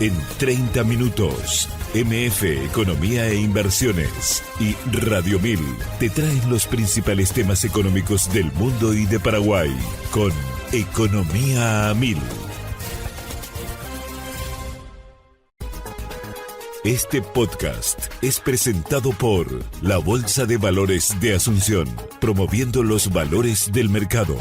En 30 minutos, MF Economía e Inversiones y Radio 1000 te traen los principales temas económicos del mundo y de Paraguay con Economía a 1000. Este podcast es presentado por la Bolsa de Valores de Asunción, promoviendo los valores del mercado.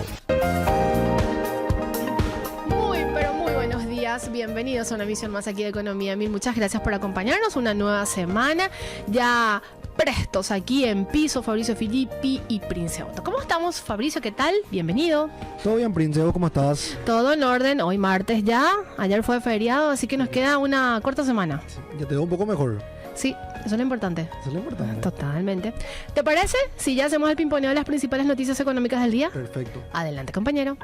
Bienvenidos a una emisión más aquí de Economía 1000. Muchas gracias por acompañarnos. Una nueva semana. Ya prestos aquí en piso, Fabricio Filippi y Prince Auto. ¿Cómo estamos, Fabricio? ¿Qué tal? Bienvenido. Todo bien, Prince. ¿Cómo estás? Todo en orden. Hoy martes ya. Ayer fue feriado, así que nos queda una corta semana. Ya te veo un poco mejor. Sí, eso es lo importante. Eso es lo importante. Totalmente. ¿Te parece si ya hacemos el pimponeo de las principales noticias económicas del día? Perfecto. Adelante, compañero.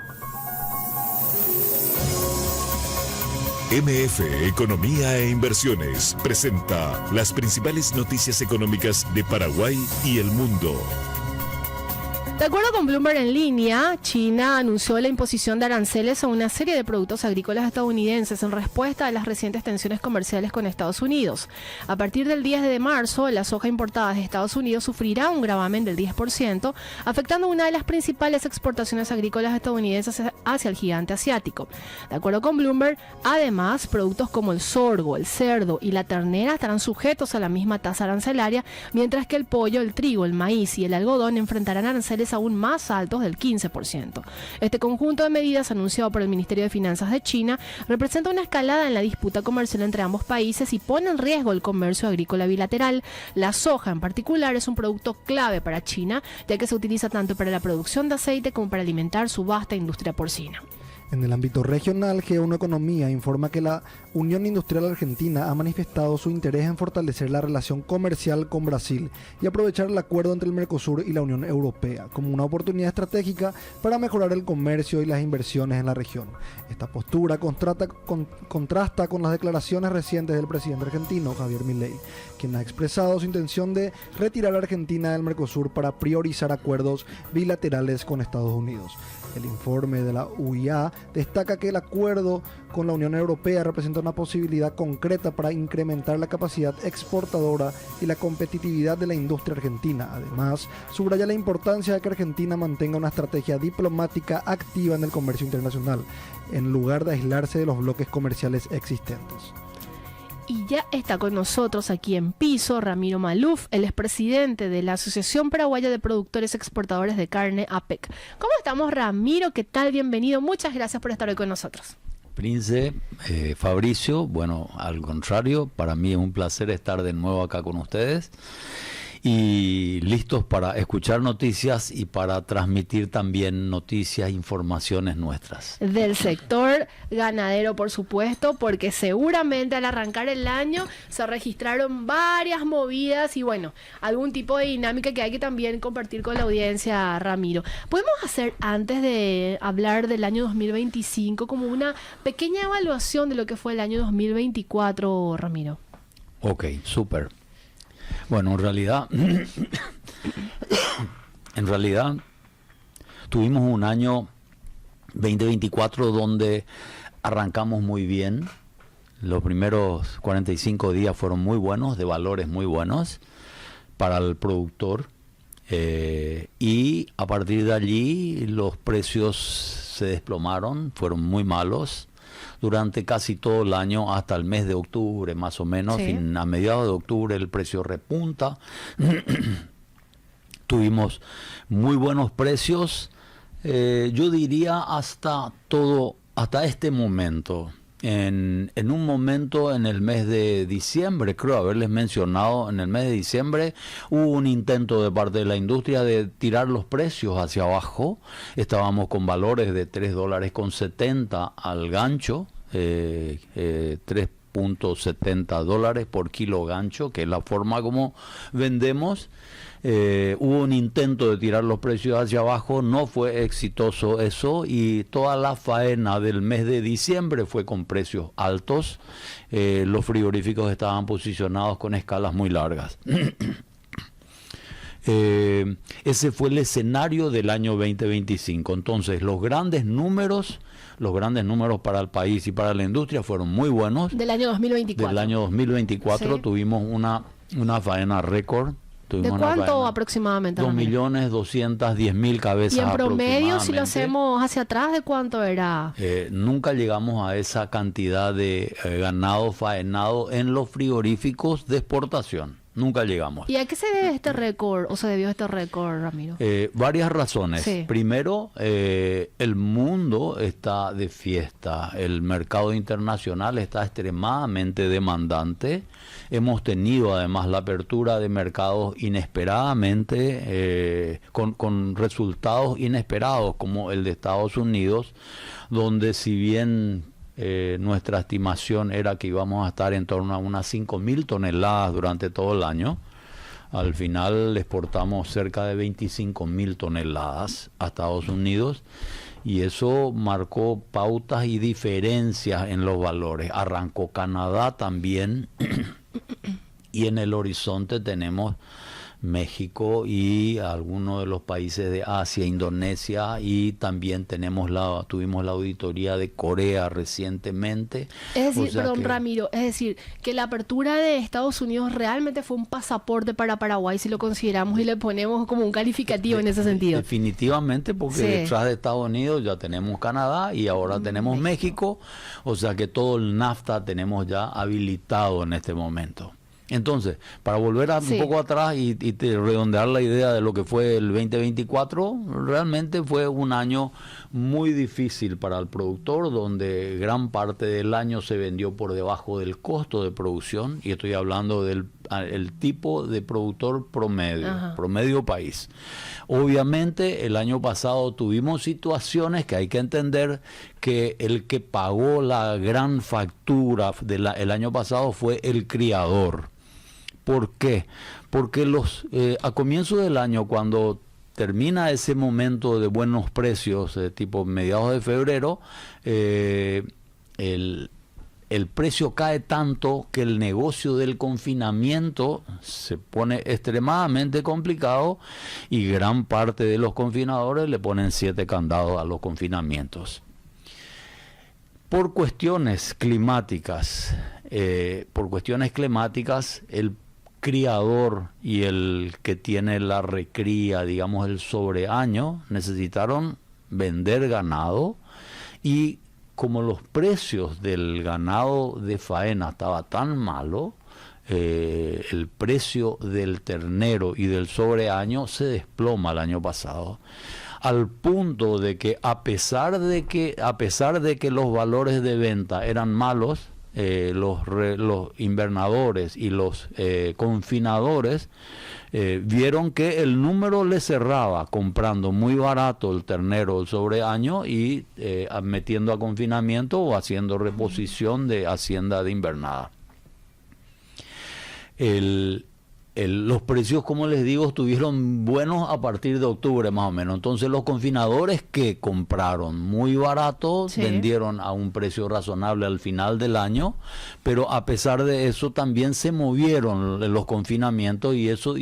MF Economía e Inversiones presenta las principales noticias económicas de Paraguay y el mundo. De acuerdo con Bloomberg en línea, China anunció la imposición de aranceles a una serie de productos agrícolas estadounidenses en respuesta a las recientes tensiones comerciales con Estados Unidos. A partir del 10 de marzo, la soja importada de Estados Unidos sufrirá un gravamen del 10%, afectando una de las principales exportaciones agrícolas estadounidenses hacia el gigante asiático. De acuerdo con Bloomberg, además, productos como el sorgo, el cerdo y la ternera estarán sujetos a la misma tasa arancelaria, mientras que el pollo, el trigo, el maíz y el algodón enfrentarán aranceles aún más altos del 15%. Este conjunto de medidas anunciado por el Ministerio de Finanzas de China representa una escalada en la disputa comercial entre ambos países y pone en riesgo el comercio agrícola bilateral. La soja en particular es un producto clave para China, ya que se utiliza tanto para la producción de aceite como para alimentar su vasta industria porcina. En el ámbito regional, G1 Economía informa que la Unión Industrial Argentina ha manifestado su interés en fortalecer la relación comercial con Brasil y aprovechar el acuerdo entre el Mercosur y la Unión Europea como una oportunidad estratégica para mejorar el comercio y las inversiones en la región. Esta postura contrasta con las declaraciones recientes del presidente argentino, Javier Milei, quien ha expresado su intención de retirar a Argentina del Mercosur para priorizar acuerdos bilaterales con Estados Unidos. El informe de la UIA destaca que el acuerdo con la Unión Europea representa una posibilidad concreta para incrementar la capacidad exportadora y la competitividad de la industria argentina. Además, subraya la importancia de que Argentina mantenga una estrategia diplomática activa en el comercio internacional, en lugar de aislarse de los bloques comerciales existentes. Y ya está con nosotros aquí en piso Ramiro Maluf, el expresidente de la Asociación Paraguaya de Productores Exportadores de Carne, APEC. ¿Cómo estamos, Ramiro? ¿Qué tal? Bienvenido. Muchas gracias por estar hoy con nosotros. Prince, Fabricio, bueno, al contrario, para mí es un placer estar de nuevo acá con ustedes y listos para escuchar noticias y para transmitir también noticias, informaciones nuestras. Del sector ganadero, por supuesto, porque seguramente al arrancar el año se registraron varias movidas y bueno, algún tipo de dinámica que hay que también compartir con la audiencia, Ramiro. ¿Podemos hacer, antes de hablar del año 2025, como una pequeña evaluación de lo que fue el año 2024, Ramiro? Ok, súper. Bueno, en realidad tuvimos un año 2024 donde arrancamos muy bien. Los primeros 45 días fueron muy buenos, de valores muy buenos para el productor. Y a partir de allí los precios se desplomaron, fueron muy malos. Durante casi todo el año, hasta el mes de octubre más o menos, sí. A mediados de octubre el precio repunta. Tuvimos muy buenos precios, yo diría hasta este momento. En un momento en el mes de diciembre, creo haberles mencionado, en el mes de diciembre hubo un intento de parte de la industria de tirar los precios hacia abajo. Estábamos con valores de $3.70 al gancho, 3.70 dólares por kilo gancho, que es la forma como vendemos. Hubo un intento de tirar los precios hacia abajo, no fue exitoso eso, y toda la faena del mes de diciembre fue con precios altos. Los frigoríficos estaban posicionados con escalas muy largas. Ese fue el escenario del año 2025. Entonces, los grandes números los grandes números para el país y para la industria fueron muy buenos. Del año 2024. Del año 2024 sí. tuvimos una faena récord. ¿De cuánto aproximadamente? 2.210.000 cabezas. Y en promedio, si lo hacemos hacia atrás, ¿de cuánto era? Nunca llegamos a esa cantidad de ganado faenado en los frigoríficos de exportación. Nunca llegamos. ¿Y a qué se debe este récord, o se debió este récord, Ramiro? Varias razones. Sí. Primero, el mundo está de fiesta. El mercado internacional está extremadamente demandante. Hemos tenido además la apertura de mercados inesperadamente, con resultados inesperados, como el de Estados Unidos, donde si bien nuestra estimación era que íbamos a estar en torno a unas 5.000 toneladas durante todo el año, al final exportamos cerca de 25.000 toneladas a Estados Unidos, y eso marcó pautas y diferencias en los valores. Arrancó Canadá también y en el horizonte tenemos México y algunos de los países de Asia, Indonesia, y también tuvimos la auditoría de Corea recientemente. Es decir, Ramiro, es decir, que la apertura de Estados Unidos realmente fue un pasaporte para Paraguay, si lo consideramos y le ponemos como un calificativo en ese sentido. Definitivamente, porque detrás de Estados Unidos ya tenemos Canadá y ahora tenemos México, o sea que todo el NAFTA tenemos ya habilitado en este momento. Entonces, para volver un poco atrás y redondear la idea de lo que fue el 2024, realmente fue un año muy difícil para el productor, donde gran parte del año se vendió por debajo del costo de producción, y estoy hablando del tipo de productor promedio país. Obviamente, el año pasado tuvimos situaciones que hay que entender que el que pagó la gran factura el año pasado fue el criador. ¿Por qué? Porque a comienzo del año, cuando termina ese momento de buenos precios, tipo mediados de febrero, el precio cae tanto que el negocio del confinamiento se pone extremadamente complicado, y gran parte de los confinadores le ponen 7 candados a los confinamientos. Por cuestiones climáticas, el criador y el que tiene la recría, digamos el sobreaño, necesitaron vender ganado, y como los precios del ganado de faena estaba tan malo, el precio del ternero y del sobreaño se desploma el año pasado, al punto de que a pesar de que los valores de venta eran malos, los invernadores y los confinadores vieron que el número le cerraba comprando muy barato el ternero el sobreaño y metiendo a confinamiento o haciendo reposición de hacienda de invernada. Los precios, como les digo, estuvieron buenos a partir de octubre más o menos. Entonces los confinadores que compraron muy barato vendieron a un precio razonable al final del año, pero a pesar de eso también se movieron los confinamientos, y eso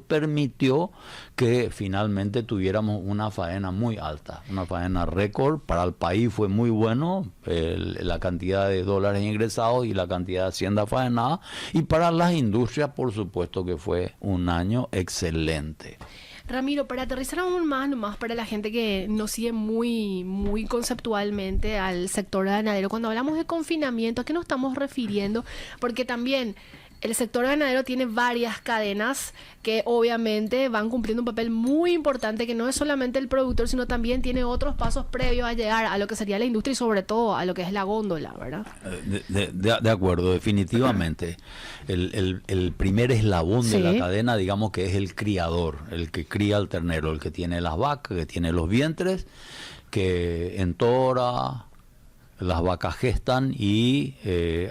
permitió que finalmente tuviéramos una faena muy alta, una faena récord. Para el país fue muy bueno la cantidad de dólares ingresados y la cantidad de hacienda faenada, y para las industrias, por supuesto, que fue un año excelente. Ramiro, para aterrizar aún más, nomás para la gente que nos sigue muy, muy conceptualmente al sector ganadero, cuando hablamos de confinamiento, ¿a qué nos estamos refiriendo? Porque también el sector ganadero tiene varias cadenas que obviamente van cumpliendo un papel muy importante, que no es solamente el productor, sino también tiene otros pasos previos a llegar a lo que sería la industria y sobre todo a lo que es la góndola, ¿verdad? De acuerdo, definitivamente. El primer eslabón de la cadena, digamos que es el criador, el que cría el ternero, el que tiene las vacas, que tiene los vientres, que entora, las vacas gestan y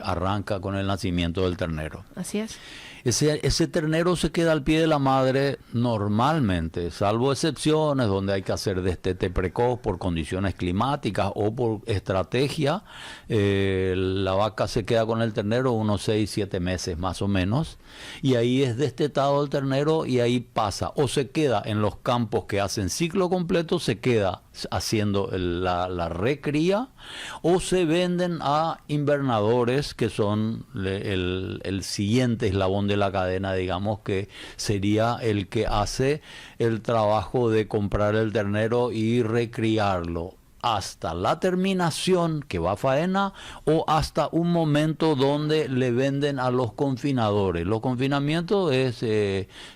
arranca con el nacimiento del ternero. Así es. Ese ternero se queda al pie de la madre normalmente, salvo excepciones donde hay que hacer destete precoz por condiciones climáticas o por estrategia. La vaca se queda con el ternero unos 6-7 meses más o menos, y ahí es destetado el ternero y ahí pasa, o se queda en los campos que hacen ciclo completo, se queda haciendo la recría, o se venden a invernadores, que son el siguiente eslabón de la cadena, digamos, que sería el que hace el trabajo de comprar el ternero y recriarlo hasta la terminación, que va a faena, o hasta un momento donde le venden a los confinadores. Los confinamientos es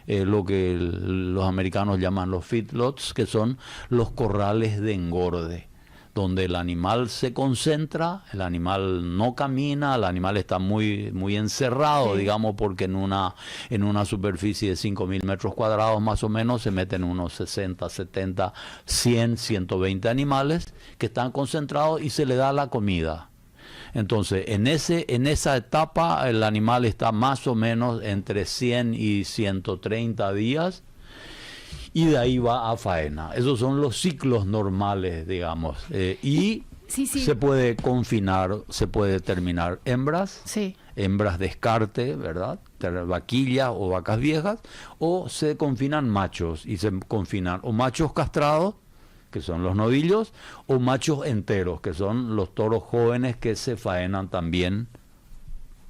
lo que los americanos llaman los feedlots, que son los corrales de engorde, donde el animal se concentra, el animal no camina, el animal está muy encerrado, sí, digamos, porque en una superficie de 5.000 metros cuadrados más o menos se meten unos 60, 70, 100, 120 animales que están concentrados y se le da la comida. Entonces, en esa etapa el animal está más o menos entre 100 y 130 días, y de ahí va a faena. Esos son los ciclos normales, digamos. Y sí. Se puede confinar, se puede terminar hembras, sí, hembras descarte, ¿verdad? Vaquillas o vacas viejas, o se confinan machos, y se confinan o machos castrados, que son los novillos, o machos enteros, que son los toros jóvenes que se faenan también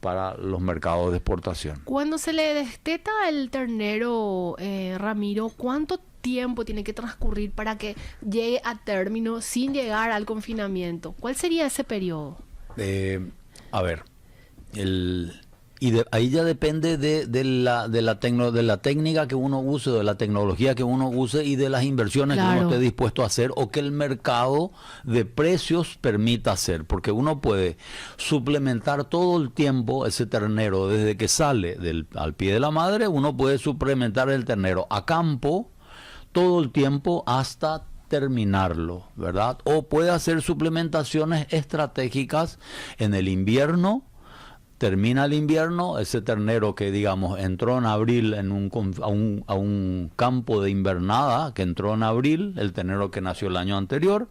para los mercados de exportación. Cuando se le desteta el ternero, Ramiro, ¿cuánto tiempo tiene que transcurrir para que llegue a término sin llegar al confinamiento? ¿Cuál sería ese periodo? A ver, ahí ya depende de la técnica que uno use, de la tecnología que uno use y de las inversiones, claro, que uno esté dispuesto a hacer, o que el mercado de precios permita hacer, porque uno puede suplementar todo el tiempo ese ternero desde que sale al pie de la madre. Uno puede suplementar el ternero a campo todo el tiempo hasta terminarlo, ¿verdad? O puede hacer suplementaciones estratégicas en el invierno. Termina el invierno, ese ternero que, digamos, entró en abril a un campo de invernada, que entró en abril, el ternero que nació el año anterior,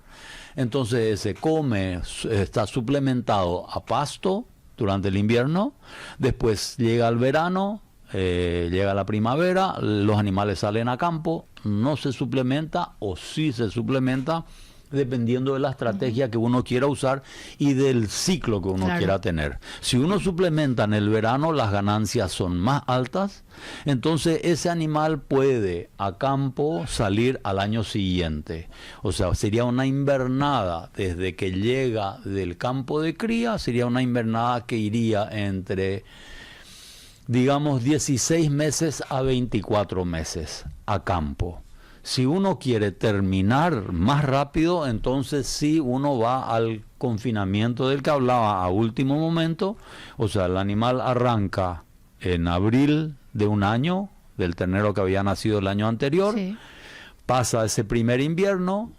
entonces se come, está suplementado a pasto durante el invierno. Después llega el verano, llega la primavera, los animales salen a campo, no se suplementa, o sí se suplementa, dependiendo de la estrategia que uno quiera usar y del ciclo que uno, claro, quiera tener. Si uno suplementa en el verano, las ganancias son más altas, entonces ese animal puede a campo salir al año siguiente. O sea, sería una invernada desde que llega del campo de cría, sería una invernada que iría entre, digamos, 16 meses a 24 meses a campo. Si uno quiere terminar más rápido, entonces sí uno va al confinamiento del que hablaba a último momento. O sea, el animal arranca en abril de un año, del ternero que había nacido el año anterior, sí, pasa ese primer invierno,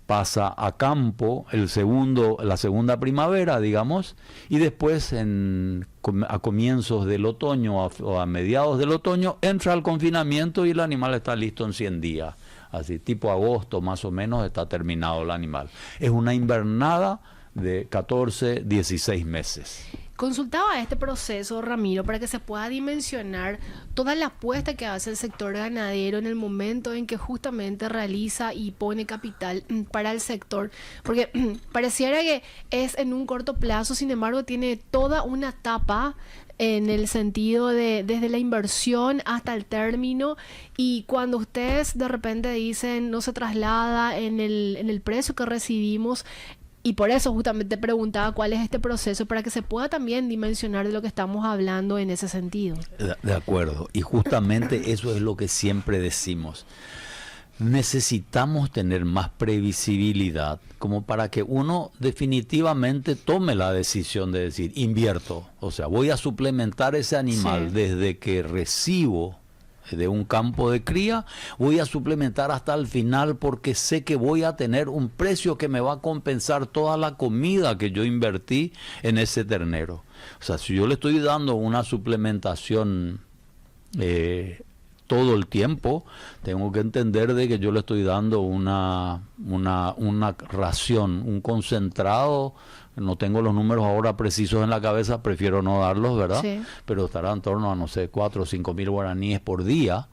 pasa a campo la segunda primavera, digamos, y después a comienzos del otoño o a mediados del otoño entra al confinamiento y el animal está listo en 100 días. Así, tipo agosto más o menos está terminado el animal. Es una invernada de 14, 16 meses. Consultaba este proceso, Ramiro, para que se pueda dimensionar toda la apuesta que hace el sector ganadero en el momento en que justamente realiza y pone capital para el sector, porque pareciera que es en un corto plazo, sin embargo tiene toda una etapa en el sentido de desde la inversión hasta el término, y cuando ustedes de repente dicen no se traslada en el precio que recibimos. Y por eso justamente preguntaba cuál es este proceso, para que se pueda también dimensionar de lo que estamos hablando en ese sentido. De acuerdo, y justamente eso es lo que siempre decimos. Necesitamos tener más previsibilidad como para que uno definitivamente tome la decisión de decir, invierto, o sea, voy a suplementar ese animal, sí, desde que recibo de un campo de cría, voy a suplementar hasta el final porque sé que voy a tener un precio que me va a compensar toda la comida que yo invertí en ese ternero. O sea, si yo le estoy dando una suplementación todo el tiempo, tengo que entender de que yo le estoy dando una ración, un concentrado. No tengo los números ahora precisos en la cabeza, prefiero no darlos, ¿verdad? Sí. Pero estará en torno a, no sé, 4 o 5 mil guaraníes por día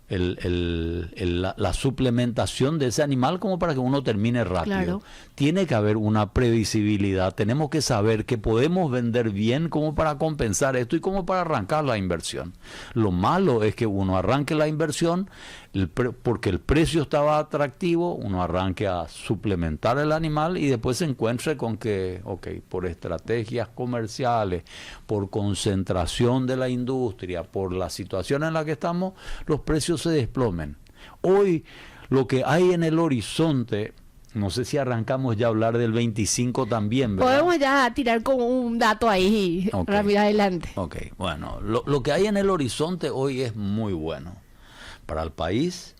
la suplementación de ese animal como para que uno termine rápido. Claro. Tiene que haber una previsibilidad, tenemos que saber que podemos vender bien como para compensar esto y como para arrancar la inversión. Lo malo es que uno arranque la inversión porque el precio estaba atractivo, uno arranque a suplementar el animal y después se encuentre con que, por estrategias comerciales, por concentración de la industria, por la situación en la que estamos, los precios se desplomen. Hoy lo que hay en el horizonte, no sé si arrancamos ya a hablar del 25 también, ¿verdad? Podemos ya tirar como un dato ahí, rápido adelante. Ok, bueno, lo que hay en el horizonte hoy es muy bueno para el país,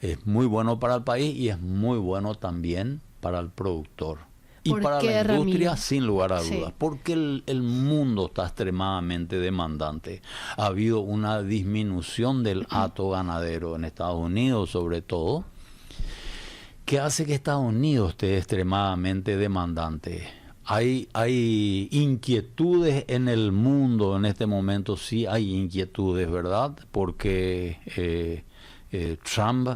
es muy bueno para el país y es muy bueno también para el productor. Y para la industria, Ramiro? Sin lugar a dudas, sí. Porque el mundo está extremadamente demandante. Ha habido una disminución del hato ganadero en Estados Unidos, sobre todo, que hace que Estados Unidos esté extremadamente demandante. Hay inquietudes en el mundo en este momento, sí hay inquietudes, ¿verdad? Porque Trump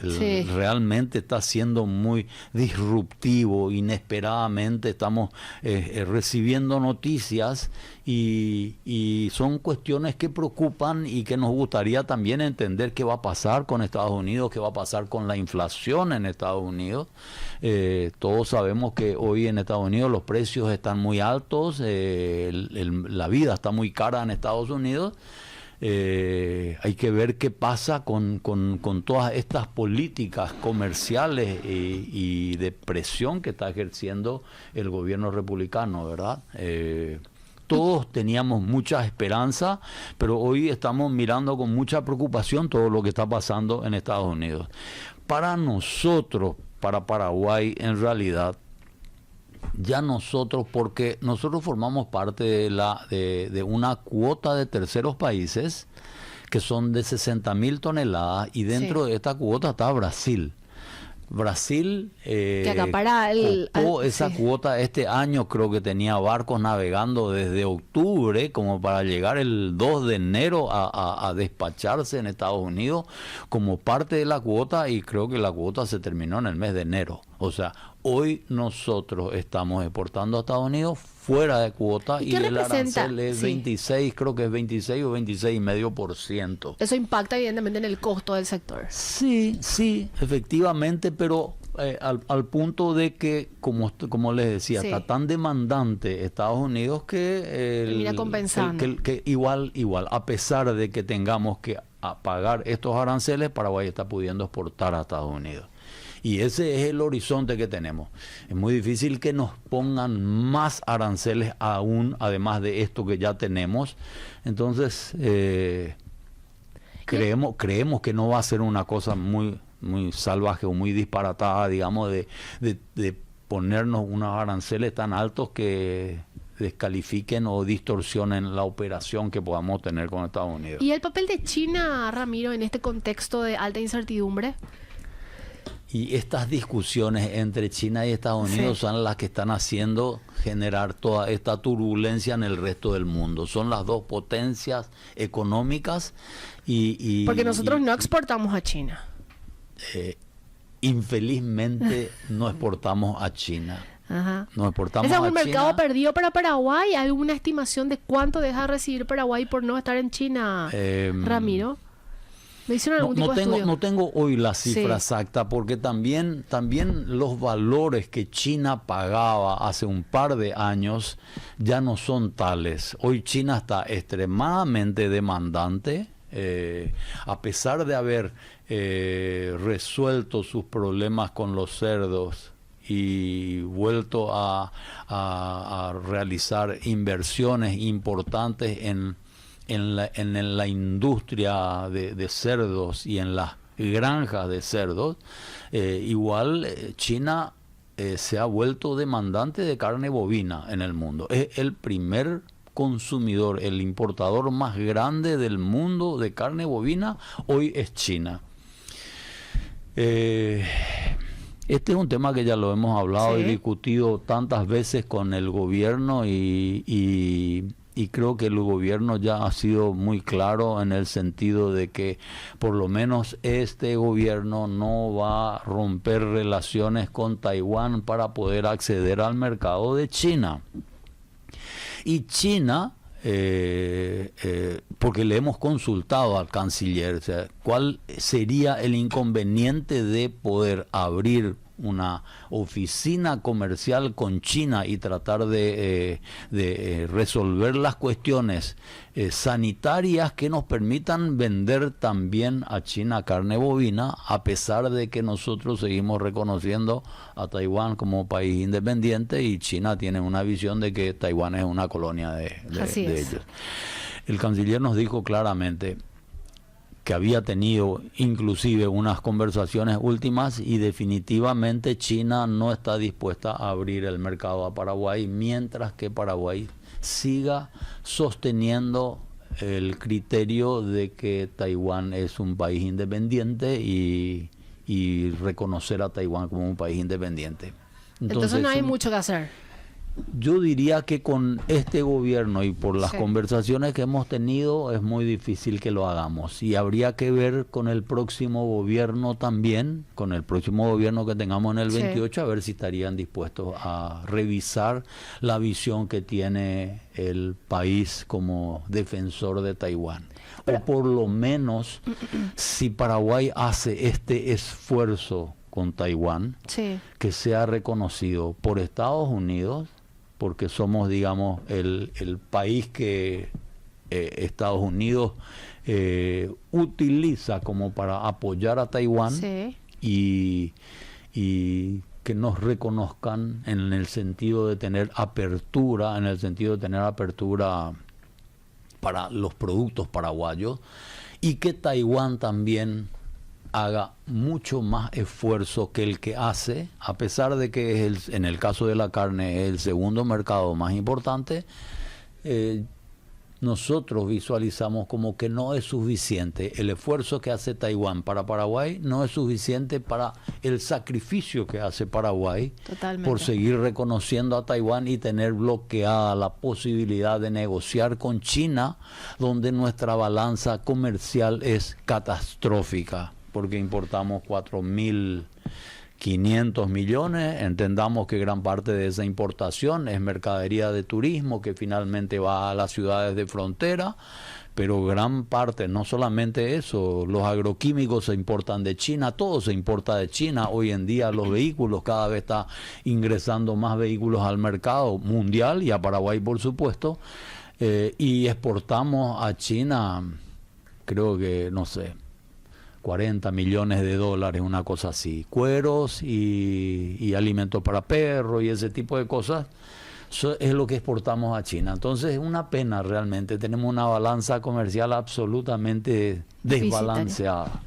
realmente está siendo muy disruptivo. Inesperadamente estamos recibiendo noticias y son cuestiones que preocupan y que nos gustaría también entender qué va a pasar con Estados Unidos, qué va a pasar con la inflación en Estados Unidos. Todos sabemos que hoy en Estados Unidos los precios están muy altos, la vida está muy cara en Estados Unidos. Hay que ver qué pasa con todas estas políticas comerciales y de presión que está ejerciendo el gobierno republicano, ¿verdad? Todos teníamos mucha esperanza, pero hoy estamos mirando con mucha preocupación todo lo que está pasando en Estados Unidos. Para nosotros, para Paraguay, en realidad, ya nosotros, porque nosotros formamos parte de una cuota de terceros países que son de 60.000 toneladas y dentro de esta cuota está Brasil. Brasil que acapara esa cuota este año, creo que tenía barcos navegando desde octubre como para llegar el 2 de enero a despacharse en Estados Unidos como parte de la cuota, y creo que la cuota se terminó en el mes de enero. O sea, hoy nosotros estamos exportando a Estados Unidos fuera de cuota y el arancel es 26, creo que es 26 o 26,5%. Eso impacta evidentemente en el costo del sector. Sí, efectivamente, pero al punto de que, como les decía, está tan demandante Estados Unidos que termina compensando. Que igual, a pesar de que tengamos que pagar estos aranceles, Paraguay está pudiendo exportar a Estados Unidos. Y ese es el horizonte que tenemos. Es muy difícil que nos pongan más aranceles aún, además de esto que ya tenemos. Entonces, creemos que no va a ser una cosa muy salvaje o muy disparatada, digamos, de ponernos unos aranceles tan altos que descalifiquen o distorsionen la operación que podamos tener con Estados Unidos. ¿Y el papel de China, Ramiro, en este contexto de alta incertidumbre? Y estas discusiones entre China y Estados Unidos son las que están haciendo generar toda esta turbulencia en el resto del mundo. Son las dos potencias económicas porque nosotros no exportamos a China. Infelizmente no exportamos a China. Ajá. No exportamos ¿Ese es un a mercado China. perdido para Paraguay? ¿Hay alguna estimación de cuánto deja de recibir Paraguay por no estar en China, Ramiro? ¿Me hicieron algún tipo de estudio? No tengo hoy la cifra exacta, porque también los valores que China pagaba hace un par de años ya no son tales. Hoy China está extremadamente demandante, a pesar de haber resuelto sus problemas con los cerdos y vuelto a realizar inversiones importantes en en la industria de cerdos y en las granjas de cerdos, igual China se ha vuelto demandante de carne bovina en el mundo. Es el primer consumidor, el importador más grande del mundo de carne bovina, hoy es China. Este es un tema que ya lo hemos hablado y discutido tantas veces con el gobierno y creo que el gobierno ya ha sido muy claro en el sentido de que por lo menos este gobierno no va a romper relaciones con Taiwán para poder acceder al mercado de China. Y China, porque le hemos consultado al canciller, o sea, ¿cuál sería el inconveniente de poder abrir una oficina comercial con China y tratar de resolver las cuestiones sanitarias que nos permitan vender también a China carne bovina, a pesar de que nosotros seguimos reconociendo a Taiwán como país independiente y China tiene una visión de que Taiwán es una colonia de ellos? El canciller nos dijo claramente que había tenido inclusive unas conversaciones últimas y definitivamente China no está dispuesta a abrir el mercado a Paraguay, mientras que Paraguay siga sosteniendo el criterio de que Taiwán es un país independiente y reconocer a Taiwán como un país independiente. Entonces no hay mucho que hacer. Yo diría que con este gobierno y por las conversaciones que hemos tenido es muy difícil que lo hagamos y habría que ver con el próximo gobierno también, con el próximo gobierno que tengamos en el 28, a ver si estarían dispuestos a revisar la visión que tiene el país como defensor de Taiwán. O por lo menos si Paraguay hace este esfuerzo con Taiwán, que sea reconocido por Estados Unidos, porque somos, digamos, el país que Estados Unidos utiliza como para apoyar a Taiwán y que nos reconozcan en el sentido de tener apertura, para los productos paraguayos, y que Taiwán también haga mucho más esfuerzo que el que hace, a pesar de que es en el caso de la carne es el segundo mercado más importante. Nosotros visualizamos como que no es suficiente. El esfuerzo que hace Taiwán para Paraguay no es suficiente para el sacrificio que hace Paraguay por seguir reconociendo a Taiwán y tener bloqueada la posibilidad de negociar con China, donde nuestra balanza comercial es catastrófica, porque importamos 4.500 millones, entendamos que gran parte de esa importación es mercadería de turismo que finalmente va a las ciudades de frontera, pero gran parte, no solamente eso, los agroquímicos se importan de China, todo se importa de China. Hoy en día los vehículos, cada vez está ingresando más vehículos al mercado mundial y a Paraguay por supuesto, y exportamos a China, creo que, no sé, 40 millones de dólares, una cosa así, cueros y alimentos para perros y ese tipo de cosas. Eso es lo que exportamos a China. Entonces es una pena realmente, tenemos una balanza comercial absolutamente desbalanceada.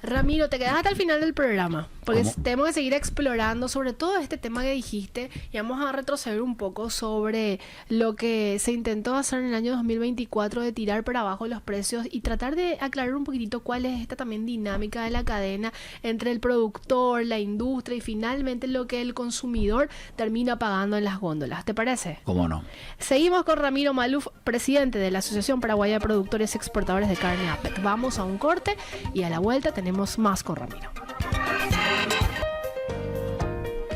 Ramiro, te quedas hasta el final del programa, porque tenemos que seguir explorando sobre todo este tema que dijiste y vamos a retroceder un poco sobre lo que se intentó hacer en el año 2024 de tirar para abajo los precios y tratar de aclarar un poquitito cuál es esta también dinámica de la cadena entre el productor, la industria y finalmente lo que el consumidor termina pagando en las góndolas. ¿Te parece? ¿Cómo no? Seguimos con Ramiro Maluf, presidente de la Asociación Paraguaya de Productores y Exportadores de Carne APEC. Vamos a un corte y a la vuelta tenemos más con Ramiro.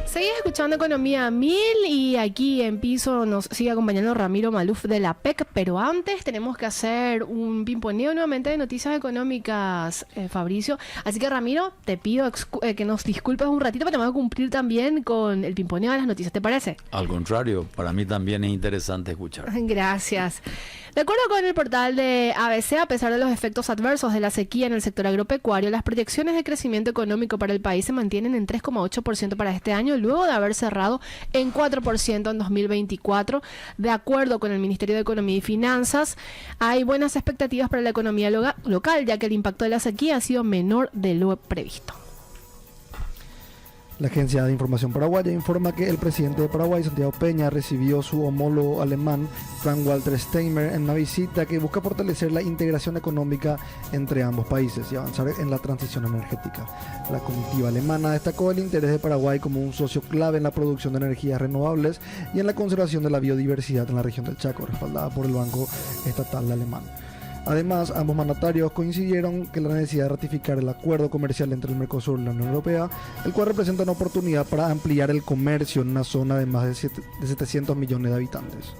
Seguís escuchando Economía 1000 y aquí en piso nos sigue acompañando Ramiro Maluf de la PEC, pero antes tenemos que hacer un pimponeo nuevamente de noticias económicas, Fabricio. Así que Ramiro, te pido que nos disculpes un ratito, pero tenemos que cumplir también con el pimponeo de las noticias, ¿te parece? Al contrario, para mí también es interesante escuchar. Gracias. De acuerdo con el portal de ABC, a pesar de los efectos adversos de la sequía en el sector agropecuario, las proyecciones de crecimiento económico para el país se mantienen en 3,8% para este año, luego de haber cerrado en 4% en 2024. De acuerdo con el Ministerio de Economía y Finanzas, hay buenas expectativas para la economía local, ya que el impacto de la sequía ha sido menor de lo previsto. La Agencia de Información Paraguaya informa que el presidente de Paraguay, Santiago Peña, recibió su homólogo alemán, Frank-Walter Steinmeier, en una visita que busca fortalecer la integración económica entre ambos países y avanzar en la transición energética. La comitiva alemana destacó el interés de Paraguay como un socio clave en la producción de energías renovables y en la conservación de la biodiversidad en la región del Chaco, respaldada por el Banco Estatal Alemán. Además, ambos mandatarios coincidieron que la necesidad de ratificar el acuerdo comercial entre el Mercosur y la Unión Europea, el cual representa una oportunidad para ampliar el comercio en una zona de más de 700 millones de habitantes.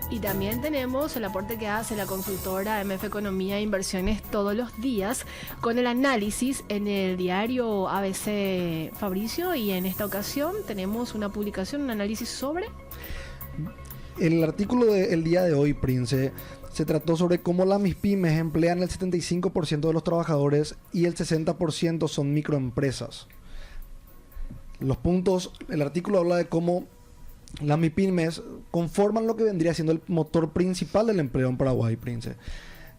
Y también tenemos el aporte que hace la consultora MF Economía e Inversiones todos los días con el análisis en el diario ABC Fabricio, y en esta ocasión tenemos una publicación, un análisis sobre... El artículo del día de hoy, Prince, se trató sobre cómo las MIPYMES emplean el 75% de los trabajadores y el 60% son microempresas. Los puntos, el artículo habla de cómo las MIPYMES conforman lo que vendría siendo el motor principal del empleo en Paraguay, Prince.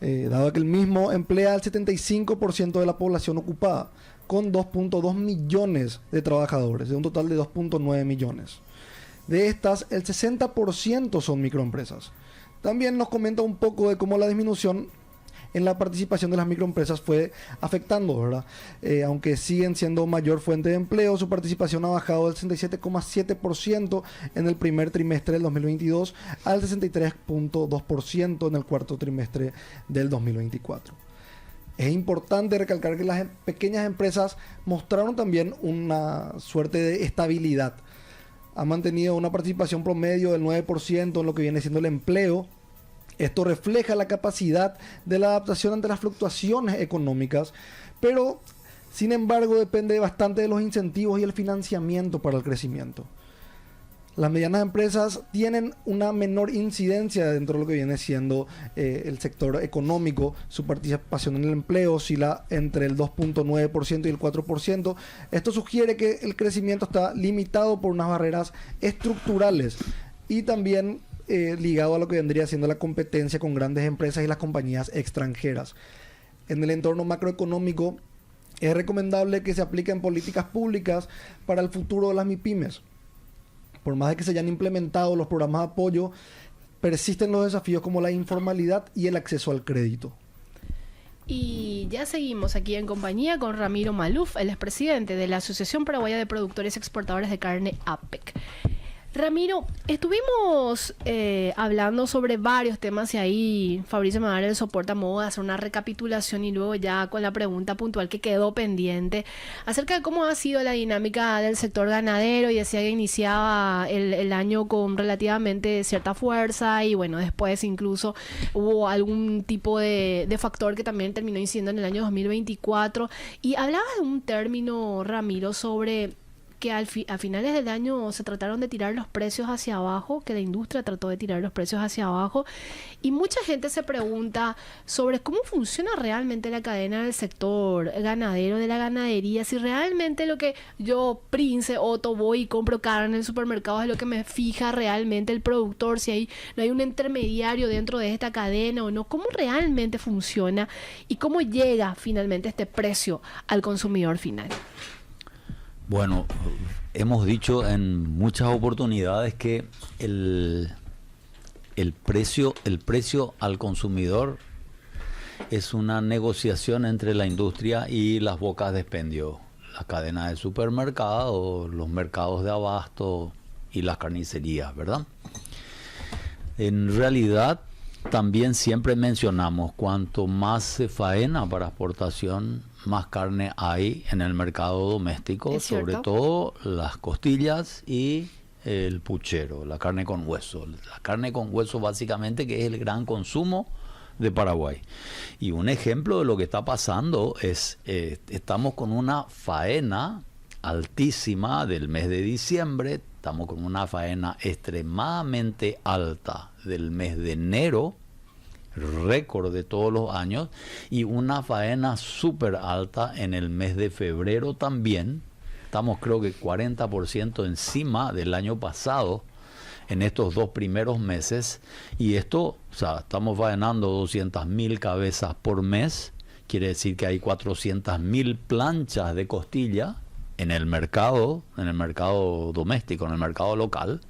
Dado que el mismo emplea el 75% de la población ocupada, con 2.2 millones de trabajadores, de un total de 2.9 millones. De estas, el 60% son microempresas. También nos comenta un poco de cómo la disminución en la participación de las microempresas fue afectando, ¿verdad? Aunque siguen siendo mayor fuente de empleo, su participación ha bajado del 67,7% en el primer trimestre del 2022 al 63,2% en el cuarto trimestre del 2024. Es importante recalcar que las pequeñas empresas mostraron también una suerte de estabilidad. Ha mantenido una participación promedio del 9% en lo que viene siendo el empleo. Esto refleja la capacidad de la adaptación ante las fluctuaciones económicas, pero sin embargo depende bastante de los incentivos y el financiamiento para el crecimiento. Las medianas empresas tienen una menor incidencia dentro de lo que viene siendo el sector económico. Su participación en el empleo oscila entre el 2.9% y el 4%. Esto sugiere que el crecimiento está limitado por unas barreras estructurales y también ligado a lo que vendría siendo la competencia con grandes empresas y las compañías extranjeras. En el entorno macroeconómico es recomendable que se apliquen políticas públicas para el futuro de las MIPYMES. Por más de que se hayan implementado los programas de apoyo, persisten los desafíos como la informalidad y el acceso al crédito. Y ya seguimos aquí en compañía con Ramiro Maluf, el expresidente de la Asociación Paraguaya de Productores y Exportadores de Carne, APEC. Ramiro, estuvimos hablando sobre varios temas y ahí Fabricio me va a dar el soporte a modo de hacer una recapitulación y luego ya con la pregunta puntual que quedó pendiente acerca de cómo ha sido la dinámica del sector ganadero, y decía que iniciaba el año con relativamente cierta fuerza y bueno, después incluso hubo algún tipo de factor que también terminó incidiendo en el año 2024, y hablaba de un término, Ramiro, sobre que a finales del año se trataron de tirar los precios hacia abajo, que la industria trató de tirar los precios hacia abajo, y mucha gente se pregunta sobre cómo funciona realmente la cadena del sector ganadero, de la ganadería, si realmente lo que yo, Prince, Otto, voy y compro carne en el supermercado es lo que me fija realmente el productor, si no hay un intermediario dentro de esta cadena o no, cómo realmente funciona y cómo llega finalmente este precio al consumidor final. Bueno, hemos dicho en muchas oportunidades que el precio al consumidor es una negociación entre la industria y las bocas de expendio, la cadena de supermercados, los mercados de abasto y las carnicerías, ¿verdad? En realidad, también siempre mencionamos, cuanto más se faena para exportación, más carne hay en el mercado doméstico, sobre todo las costillas y el puchero, la carne con hueso. La carne con hueso básicamente, que es el gran consumo de Paraguay. Y un ejemplo de lo que está pasando es, estamos con una faena altísima del mes de diciembre, estamos con una faena extremadamente alta del mes de enero, récord de todos los años, y una faena súper alta en el mes de febrero también. Estamos creo que 40% encima del año pasado en estos 2 primeros meses, y esto, o sea, estamos faenando 200.000 cabezas por mes, quiere decir que hay 400.000 planchas de costilla en el mercado doméstico, en el mercado local,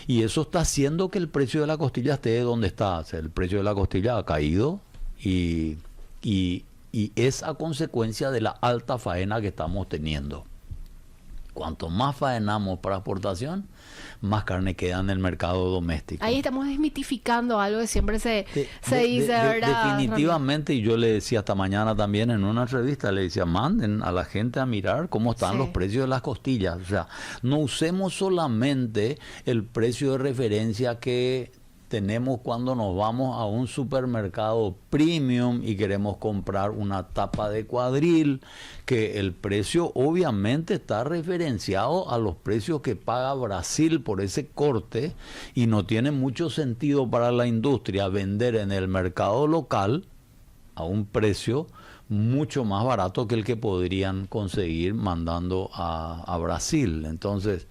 y eso está haciendo que el precio de la costilla esté donde está. O sea, el precio de la costilla ha caído y es a consecuencia de la alta faena que estamos teniendo. Cuanto más faenamos para exportación, más carne queda en el mercado doméstico. Ahí estamos desmitificando algo que siempre se dice, ¿verdad? Definitivamente, y yo le decía esta mañana también en una entrevista, le decía, manden a la gente a mirar cómo están los precios de las costillas. O sea, no usemos solamente el precio de referencia que tenemos cuando nos vamos a un supermercado premium y queremos comprar una tapa de cuadril, que el precio obviamente está referenciado a los precios que paga Brasil por ese corte, y no tiene mucho sentido para la industria vender en el mercado local a un precio mucho más barato que el que podrían conseguir mandando a Brasil. Entonces,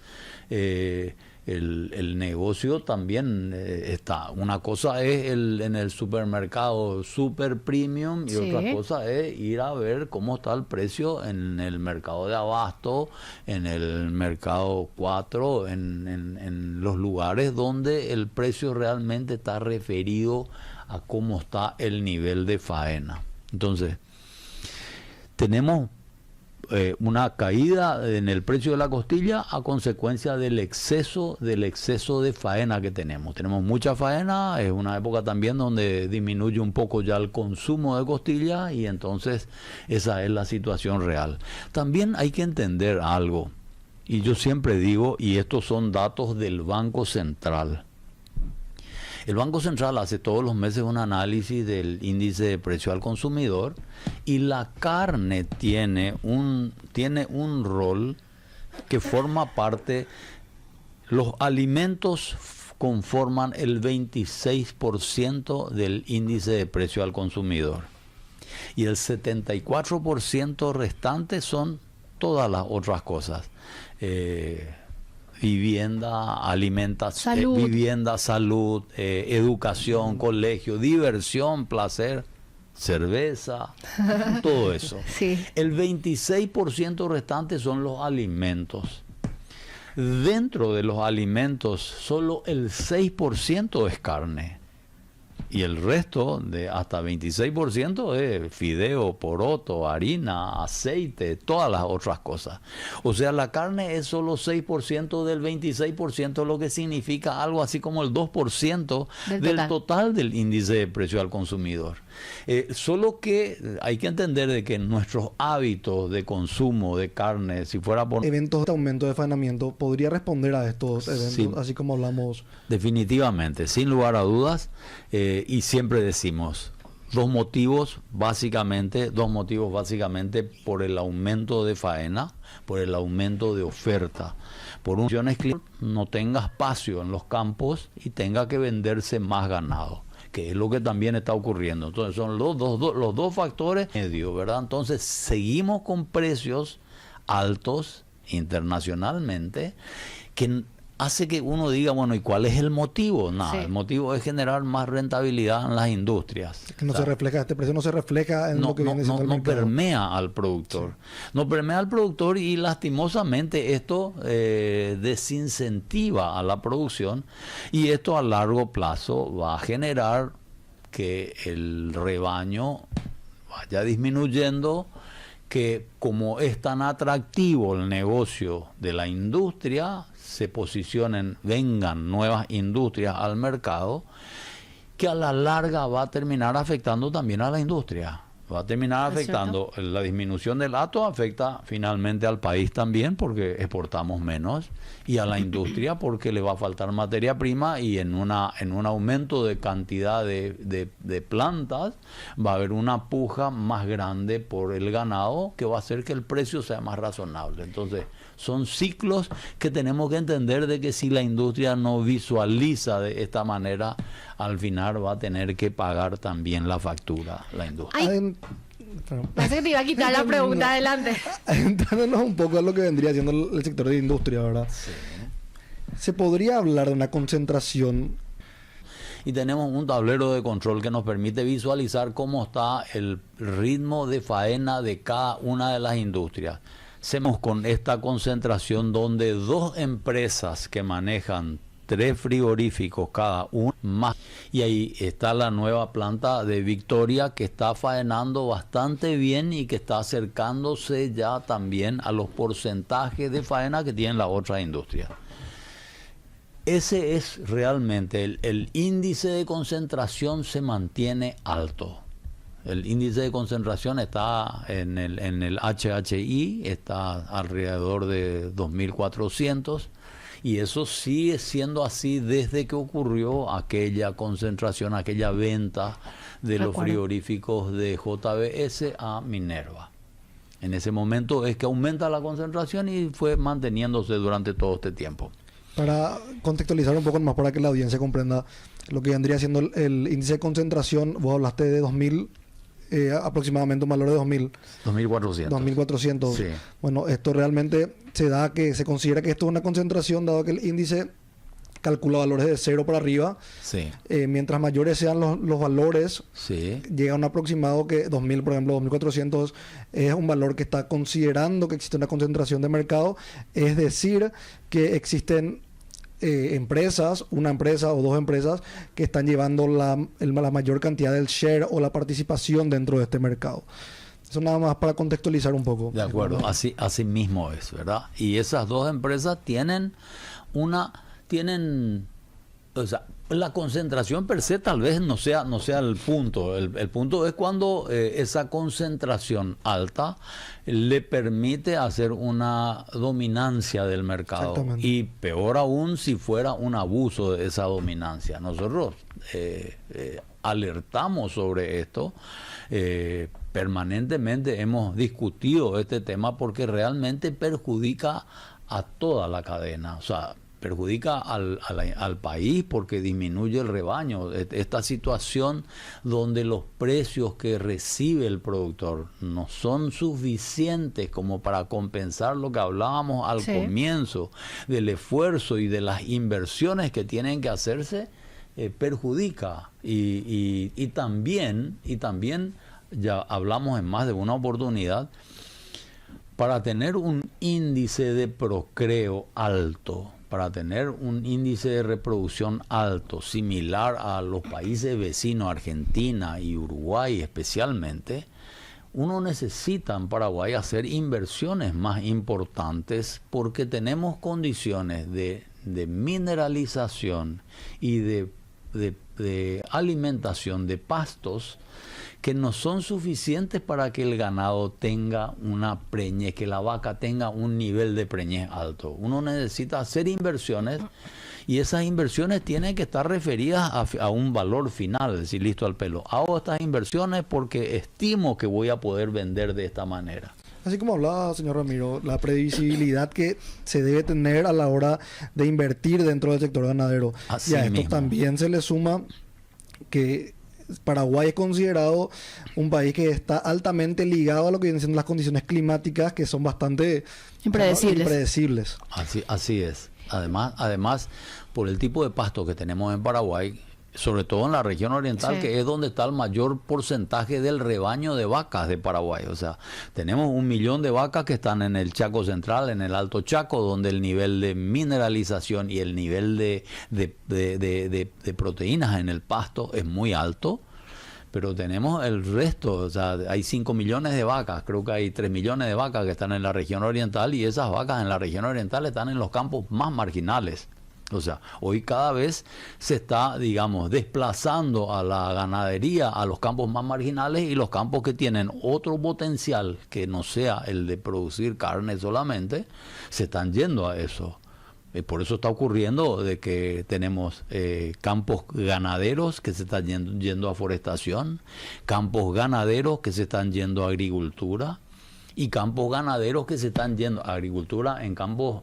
el negocio también está. Una cosa es en el supermercado super premium, y otra cosa es ir a ver cómo está el precio en el mercado de abasto, en el mercado 4, en los lugares donde el precio realmente está referido a cómo está el nivel de faena. Entonces, tenemos una caída en el precio de la costilla a consecuencia del exceso de faena que tenemos. Tenemos mucha faena, es una época también donde disminuye un poco ya el consumo de costilla, y entonces esa es la situación real. También hay que entender algo, y yo siempre digo, y estos son datos del Banco Central. El Banco Central hace todos los meses un análisis del índice de precio al consumidor, y la carne tiene un rol que forma parte. Los alimentos conforman el 26% del índice de precio al consumidor, y el 74% restante son todas las otras cosas. Vivienda, alimentación, vivienda, salud, educación, colegio, diversión, placer, cerveza, todo eso. Sí. El 26% restante son los alimentos. Dentro de los alimentos, solo el 6% es carne. Y el resto, de hasta 26%, es fideo, poroto, harina, aceite, todas las otras cosas. O sea, la carne es solo 6% del 26%, lo que significa algo así como el 2% del total del índice de precio al consumidor. Solo que hay que entender de que nuestros hábitos de consumo de carne, si fuera por eventos de aumento de faenamiento, ¿podría responder a estos eventos, sí, así como hablamos? Definitivamente, sin lugar a dudas, y siempre decimos dos motivos básicamente por el aumento de faena, por el aumento de oferta, por un no tenga espacio en los campos y tenga que venderse más ganado, que es lo que también está ocurriendo. Entonces son los dos factores medio, ¿verdad? Entonces seguimos con precios altos internacionalmente, que hace que uno diga, bueno, ¿y cuál es el motivo? Nada, sí. El motivo es generar más rentabilidad en las industrias. Que no se refleja, este precio no se refleja en lo que viene siendo el mercado. No permea al productor. Sí. No permea al productor, y lastimosamente esto desincentiva a la producción, y esto a largo plazo va a generar que el rebaño vaya disminuyendo, que como es tan atractivo el negocio de la industria, se vengan nuevas industrias al mercado, que a la larga va a terminar afectando también a la industria. Va a terminar afectando, la disminución del hato afecta finalmente al país también, porque exportamos menos, y a la industria porque le va a faltar materia prima, y en un aumento de cantidad de plantas va a haber una puja más grande por el ganado, que va a hacer que el precio sea más razonable. Entonces son ciclos que tenemos que entender, de que si la industria no visualiza de esta manera al final va a tener que pagar también la factura la industria. Parece que te iba a quitar la pregunta adelante. Entrándonos un poco a lo que vendría siendo el sector de industria, ¿verdad? Sí. ¿Se podría hablar de una concentración? Y tenemos un tablero de control que nos permite visualizar cómo está el ritmo de faena de cada una de las industrias. Hacemos con esta concentración donde 2 empresas que manejan 3 frigoríficos cada uno más. Y ahí está la nueva planta de Victoria que está faenando bastante bien y que está acercándose ya también a los porcentajes de faena que tienen las otras industrias. Ese es realmente el índice de concentración se mantiene alto. El índice de concentración está en el HHI, está alrededor de 2.400 y eso sigue siendo así desde que ocurrió aquella concentración, aquella venta de los frigoríficos de JBS a Minerva. En ese momento es que aumenta la concentración y fue manteniéndose durante todo este tiempo. Para contextualizar un poco más para que la audiencia comprenda lo que vendría siendo el índice de concentración, vos hablaste de 2.000, aproximadamente un valor de 2.000. 2.400. 2.400. Sí. Bueno, esto realmente se considera que esto es una concentración, dado que el índice calcula valores de 0 para arriba. Sí. Mientras mayores sean los valores, Sí. llega a un aproximado que 2.000, por ejemplo, 2.400 es un valor que está considerando que existe una concentración de mercado, es decir, que existen empresas, una empresa o 2 empresas que están llevando la mayor cantidad del share o la participación dentro de este mercado. Eso nada más para contextualizar un poco. De acuerdo, así mismo es, ¿verdad? Y esas 2 empresas tienen o sea, la concentración per se tal vez no sea el punto. El punto es cuando esa concentración alta le permite hacer una dominancia del mercado. Y peor aún si fuera un abuso de esa dominancia. Nosotros alertamos sobre esto. Permanentemente hemos discutido este tema porque realmente perjudica a toda la cadena. O sea, perjudica al país porque disminuye el rebaño. Esta situación donde los precios que recibe el productor no son suficientes como para compensar lo que hablábamos al comienzo del esfuerzo y de las inversiones que tienen que hacerse, perjudica. Y también ya hablamos en más de una oportunidad, para tener un índice de procreo alto, para tener un índice de reproducción alto, similar a los países vecinos, Argentina y Uruguay especialmente, uno necesita en Paraguay hacer inversiones más importantes porque tenemos condiciones de mineralización y de alimentación de pastos que no son suficientes para que el ganado tenga una preñez, que la vaca tenga un nivel de preñez alto. Uno necesita hacer inversiones y esas inversiones tienen que estar referidas a un valor final, es decir, listo al pelo. Hago estas inversiones porque estimo que voy a poder vender de esta manera. Así como hablaba, señor Ramiro, la previsibilidad que se debe tener a la hora de invertir dentro del sector ganadero. Así y a esto mismo. también se le suma que Paraguay es considerado un país que está altamente ligado a lo que vienen siendo las condiciones climáticas, que son bastante impredecibles. Así es. Además, por el tipo de pasto que tenemos en Paraguay, sobre todo en la región oriental, que es donde está el mayor porcentaje del rebaño de vacas de Paraguay. O sea, tenemos 1 millón de vacas que están en el Chaco Central, en el Alto Chaco, donde el nivel de mineralización y el nivel de proteínas en el pasto es muy alto. Pero tenemos el resto, o sea, hay 5 millones de vacas, creo que hay 3 millones de vacas que están en la región oriental, y esas vacas en la región oriental están en los campos más marginales. O sea, hoy cada vez se está, digamos, desplazando a la ganadería a los campos más marginales, y los campos que tienen otro potencial que no sea el de producir carne solamente, se están yendo a eso. Por eso está ocurriendo de que tenemos campos ganaderos que se están yendo a forestación, campos ganaderos que se están yendo a agricultura, y campos ganaderos que se están yendo a agricultura en campos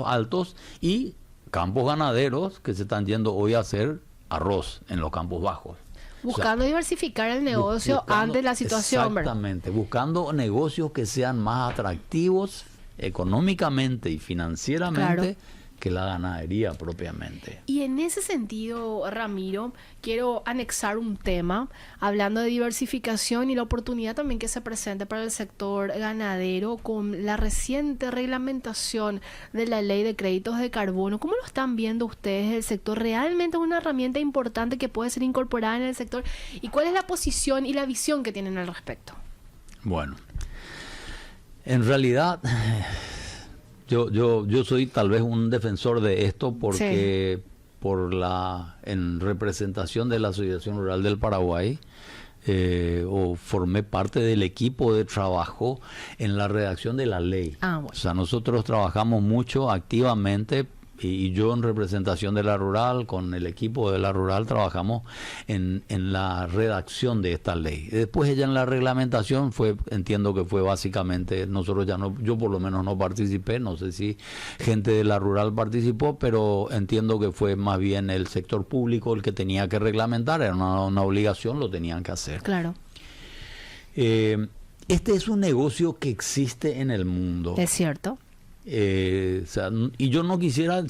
altos, y campos ganaderos que se están yendo hoy a hacer arroz en los campos bajos. Buscando diversificar el negocio ante la situación, ¿verdad? Exactamente, buscando negocios que sean más atractivos económicamente y financieramente, claro, que la ganadería propiamente. Y en ese sentido, Ramiro, quiero anexar un tema, hablando de diversificación y la oportunidad también que se presenta para el sector ganadero con la reciente reglamentación de la ley de créditos de carbono. ¿Cómo lo están viendo ustedes? ¿El sector realmente es una herramienta importante que puede ser incorporada en el sector? ¿Y cuál es la posición y la visión que tienen al respecto? Bueno, en realidad... Yo soy tal vez un defensor de esto porque sí, en representación de la Asociación Rural del Paraguay, formé parte del equipo de trabajo en la redacción de la ley. Bueno. O sea, nosotros trabajamos mucho activamente, y yo en representación de la Rural, con el equipo de la Rural, trabajamos en la redacción de esta ley. Después ella en la reglamentación entiendo que fue básicamente, nosotros ya no, yo por lo menos no participé, no sé si gente de la Rural participó, pero entiendo que fue más bien el sector público el que tenía que reglamentar, era una obligación, lo tenían que hacer. Claro. Este es un negocio que existe en el mundo. Es cierto. O sea, y yo no quisiera,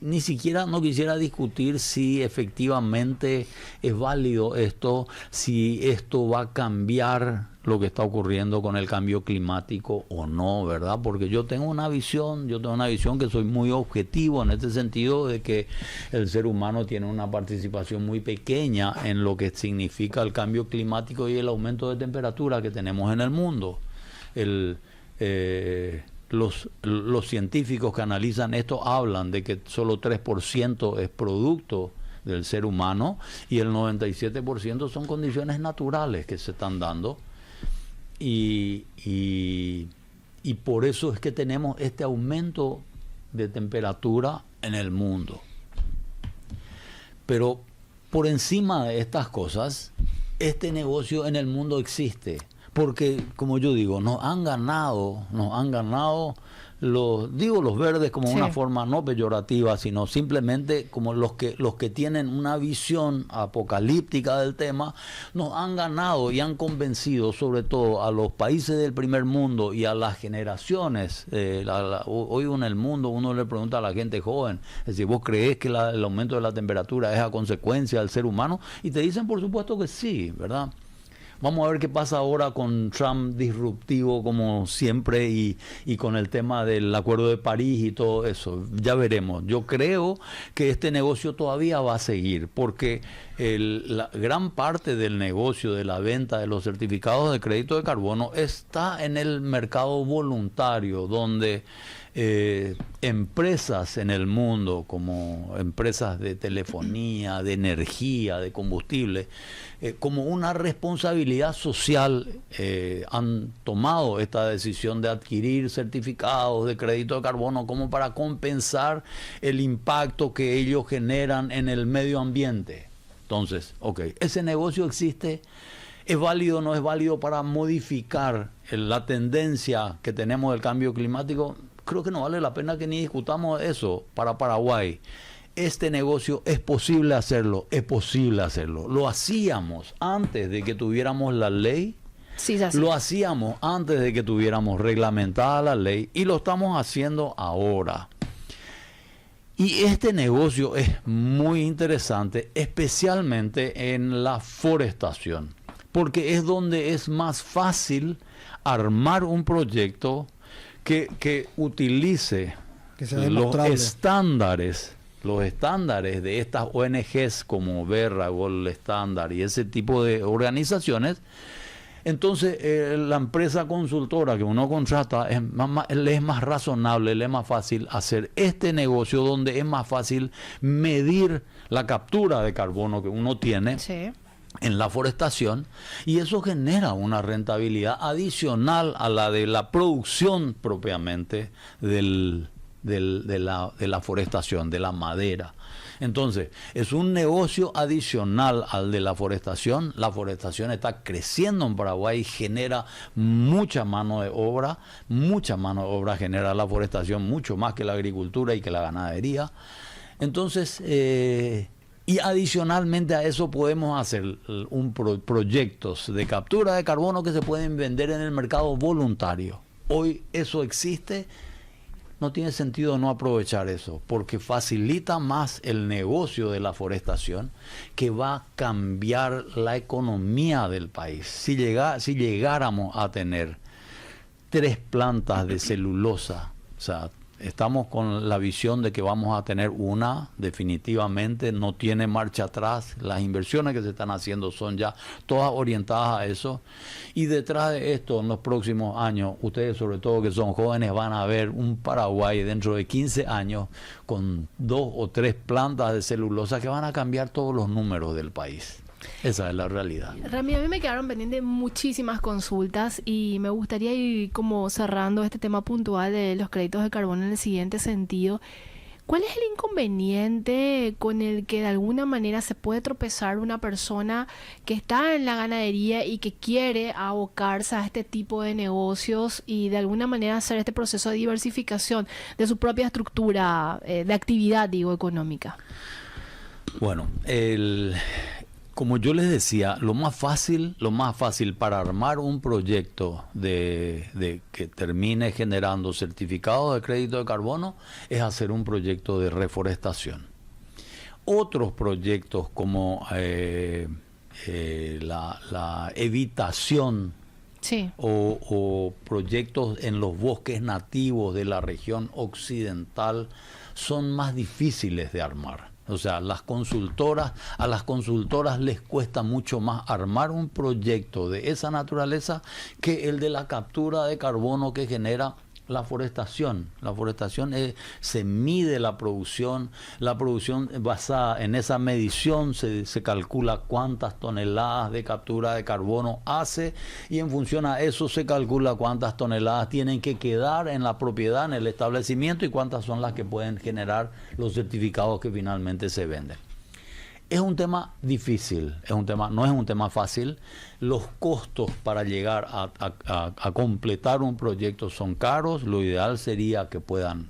ni siquiera no quisiera discutir si efectivamente es válido esto, si esto va a cambiar lo que está ocurriendo con el cambio climático o no, ¿verdad? Porque yo tengo una visión que soy muy objetivo en este sentido de que el ser humano tiene una participación muy pequeña en lo que significa el cambio climático y el aumento de temperatura que tenemos en el mundo. Los científicos que analizan esto hablan de que solo 3% es producto del ser humano y el 97% son condiciones naturales que se están dando y por eso es que tenemos este aumento de temperatura en el mundo. Pero por encima de estas cosas, este negocio en el mundo existe. Porque, como yo digo, nos han ganado los verdes como una forma no peyorativa, sino simplemente como los que tienen una visión apocalíptica del tema, nos han ganado y han convencido sobre todo a los países del primer mundo y a las generaciones. Hoy en el mundo uno le pregunta a la gente joven, es decir, ¿vos creés que el aumento de la temperatura es a consecuencia del ser humano? Y te dicen por supuesto que sí, ¿verdad? Vamos a ver qué pasa ahora con Trump disruptivo como siempre y con el tema del Acuerdo de París y todo eso. Ya veremos. Yo creo que este negocio todavía va a seguir porque la gran parte del negocio de la venta de los certificados de crédito de carbono está en el mercado voluntario, donde empresas en el mundo, como empresas de telefonía, de energía, de combustible, como una responsabilidad social han tomado esta decisión de adquirir certificados de crédito de carbono como para compensar el impacto que ellos generan en el medio ambiente. Entonces, ese negocio existe. ¿Es válido o no es válido para modificar la tendencia que tenemos del cambio climático? Creo que no vale la pena que ni discutamos eso para Paraguay. Este negocio es posible hacerlo. Lo hacíamos antes de que tuviéramos la ley. Sí, lo hacíamos antes de que tuviéramos reglamentada la ley y lo estamos haciendo ahora. Y este negocio es muy interesante, especialmente en la forestación, porque es donde es más fácil armar un proyecto que utilice los estándares de estas ONGs como Verra, Gold Standard y ese tipo de organizaciones. Entonces la empresa consultora que uno contrata le es más razonable, le es más fácil hacer este negocio donde es más fácil medir la captura de carbono que uno tiene. Sí. En la forestación, y eso genera una rentabilidad adicional a la de la producción propiamente de la forestación, de la madera. Entonces, es un negocio adicional al de la forestación. La forestación está creciendo en Paraguay y genera mucha mano de obra. Mucha mano de obra genera la forestación, mucho más que la agricultura y que la ganadería. Entonces, Y adicionalmente a eso podemos hacer proyectos de captura de carbono que se pueden vender en el mercado voluntario. Hoy eso existe. No tiene sentido no aprovechar eso, porque facilita más el negocio de la forestación, que va a cambiar la economía del país. Si llegáramos a tener 3 plantas de celulosa, o sea, estamos con la visión de que vamos a tener una, definitivamente, no tiene marcha atrás. Las inversiones que se están haciendo son ya todas orientadas a eso. Y detrás de esto, en los próximos años, ustedes sobre todo que son jóvenes, van a ver un Paraguay dentro de 15 años con 2 o 3 plantas de celulosa que van a cambiar todos los números del país. Esa es la realidad. Rami, a mí me quedaron pendientes muchísimas consultas y me gustaría ir como cerrando este tema puntual de los créditos de carbono en el siguiente sentido. ¿Cuál es el inconveniente con el que de alguna manera se puede tropezar una persona que está en la ganadería y que quiere abocarse a este tipo de negocios y de alguna manera hacer este proceso de diversificación de su propia estructura de actividad, digo, económica? Bueno, como yo les decía, lo más fácil para armar un proyecto de que termine generando certificados de crédito de carbono es hacer un proyecto de reforestación. Otros proyectos como la evitación, sí, o proyectos en los bosques nativos de la región occidental son más difíciles de armar. O sea, a las consultoras les cuesta mucho más armar un proyecto de esa naturaleza que el de la captura de carbono que genera la forestación. La forestación se mide la producción basada en esa medición se calcula cuántas toneladas de captura de carbono hace y en función a eso se calcula cuántas toneladas tienen que quedar en la propiedad, en el establecimiento y cuántas son las que pueden generar los certificados que finalmente se venden. Es un tema difícil, no es un tema fácil. Los costos para llegar a completar un proyecto son caros. Lo ideal sería que puedan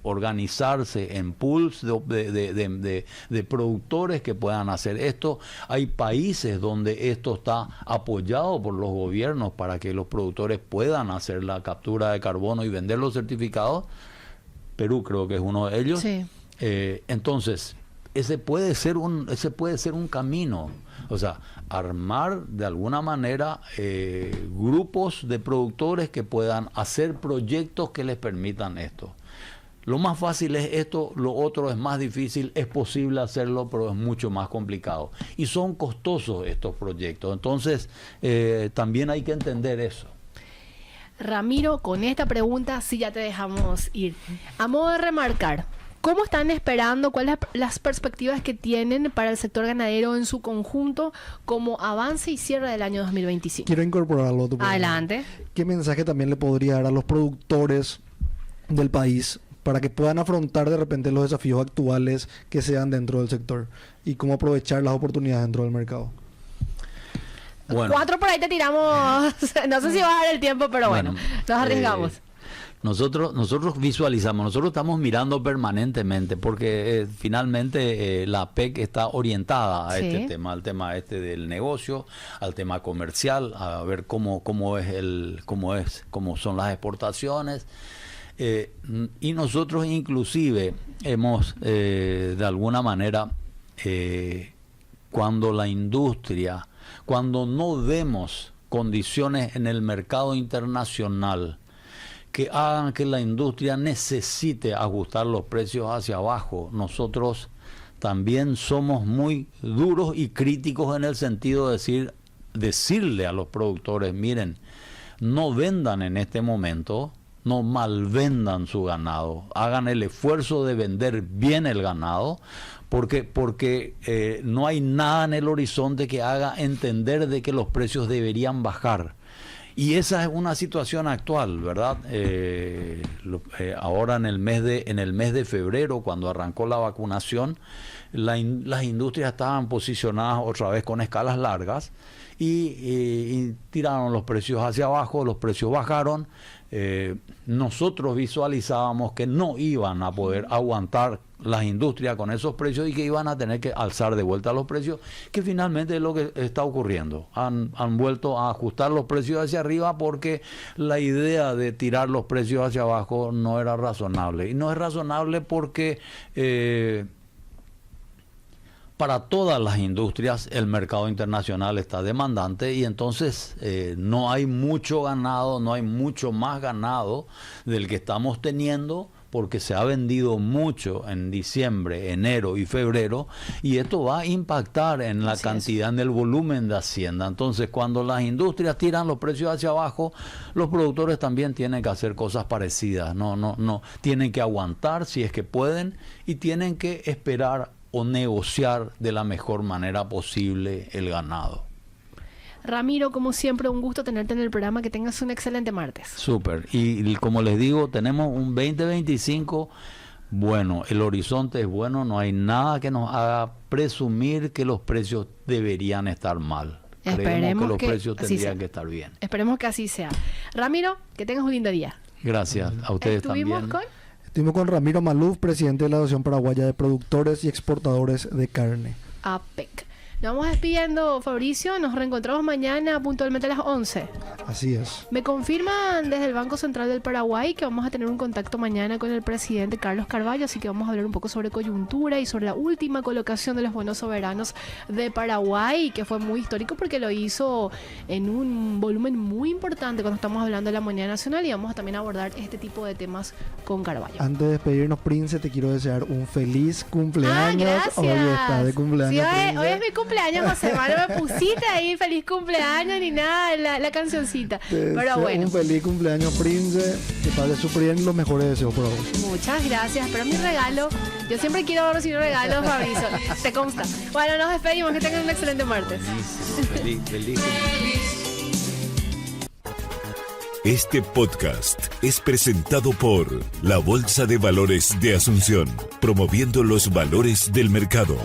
organizarse en pools de productores que puedan hacer esto. Hay países donde esto está apoyado por los gobiernos para que los productores puedan hacer la captura de carbono y vender los certificados. Perú creo que es uno de ellos. Sí. Entonces, ese puede ser un camino, o sea, armar de alguna manera grupos de productores que puedan hacer proyectos que les permitan esto. Lo más fácil es esto, lo otro es más difícil, es posible hacerlo, pero es mucho más complicado. Y son costosos estos proyectos, entonces también hay que entender eso. Ramiro, con esta pregunta sí ya te dejamos ir. A modo de remarcar, ¿cómo están esperando? ¿Cuáles son las perspectivas que tienen para el sector ganadero en su conjunto como avance y cierre del año 2025? Quiero incorporarlo. Adelante. ¿Qué mensaje también le podría dar a los productores del país para que puedan afrontar de repente los desafíos actuales que sean dentro del sector y cómo aprovechar las oportunidades dentro del mercado? Bueno. 4 por ahí te tiramos. No sé si va a dar el tiempo, pero bueno nos arriesgamos. Nosotros visualizamos, nosotros estamos mirando permanentemente porque finalmente la PEC está orientada a este tema, al tema del negocio, al tema comercial, a ver cómo son las exportaciones. Y nosotros inclusive hemos de alguna manera cuando no vemos condiciones en el mercado internacional que hagan que la industria necesite ajustar los precios hacia abajo, nosotros también somos muy duros y críticos en el sentido de decirle a los productores, miren, no vendan en este momento, no malvendan su ganado, hagan el esfuerzo de vender bien el ganado, porque no hay nada en el horizonte que haga entender de que los precios deberían bajar. Y esa es una situación actual, ¿verdad? Ahora en el mes de febrero, cuando arrancó la vacunación, las industrias estaban posicionadas otra vez con escalas largas y tiraron los precios hacia abajo, los precios bajaron. nosotros visualizábamos que no iban a poder aguantar las industrias con esos precios y que iban a tener que alzar de vuelta los precios, que finalmente es lo que está ocurriendo. Han vuelto a ajustar los precios hacia arriba porque la idea de tirar los precios hacia abajo no era razonable. Y no es razonable porque para todas las industrias el mercado internacional está demandante y entonces no hay mucho ganado, no hay mucho más ganado del que estamos teniendo, porque se ha vendido mucho en diciembre, enero y febrero, y esto va a impactar en la cantidad, en el volumen de hacienda. Entonces, cuando las industrias tiran los precios hacia abajo, los productores también tienen que hacer cosas parecidas. No, tienen que aguantar si es que pueden y tienen que esperar o negociar de la mejor manera posible el ganado. Ramiro, como siempre, un gusto tenerte en el programa. Que tengas un excelente martes. Súper. Y como les digo, tenemos un 2025 bueno. El horizonte es bueno. No hay nada que nos haga presumir que los precios deberían estar mal. Creemos que los precios tendrían que estar bien. Esperemos que así sea. Ramiro, que tengas un lindo día. Gracias. A ustedes también. Estuvimos con Ramiro Maluf, presidente de la Asociación Paraguaya de Productores y Exportadores de Carne. APEC. Nos vamos despidiendo, Fabricio. Nos reencontramos mañana puntualmente a las 11. Así es. Me confirman desde el Banco Central del Paraguay que vamos a tener un contacto mañana con el presidente Carlos Carvalho, así que vamos a hablar un poco sobre coyuntura y sobre la última colocación de los bonos soberanos de Paraguay, que fue muy histórico porque lo hizo en un volumen muy importante cuando estamos hablando de la moneda nacional, y vamos a también abordar este tipo de temas con Carvalho. Antes de despedirnos, Prince, te quiero desear un feliz cumpleaños. Gracias. Hoy está de cumpleaños. Sí, hoy es mi cumpleaños, José Manuel. No me pusiste ahí feliz cumpleaños ni nada, la cancioncita. Pero bueno. Un feliz cumpleaños, Prince. Que pases súper bien y los mejores deseos por vos. Muchas gracias. Pero mi regalo, yo siempre quiero recibir regalos, Fabricio. Te consta. Bueno, nos despedimos. Que tengan un excelente martes. Feliz. Este podcast es presentado por la Bolsa de Valores de Asunción, promoviendo los valores del mercado.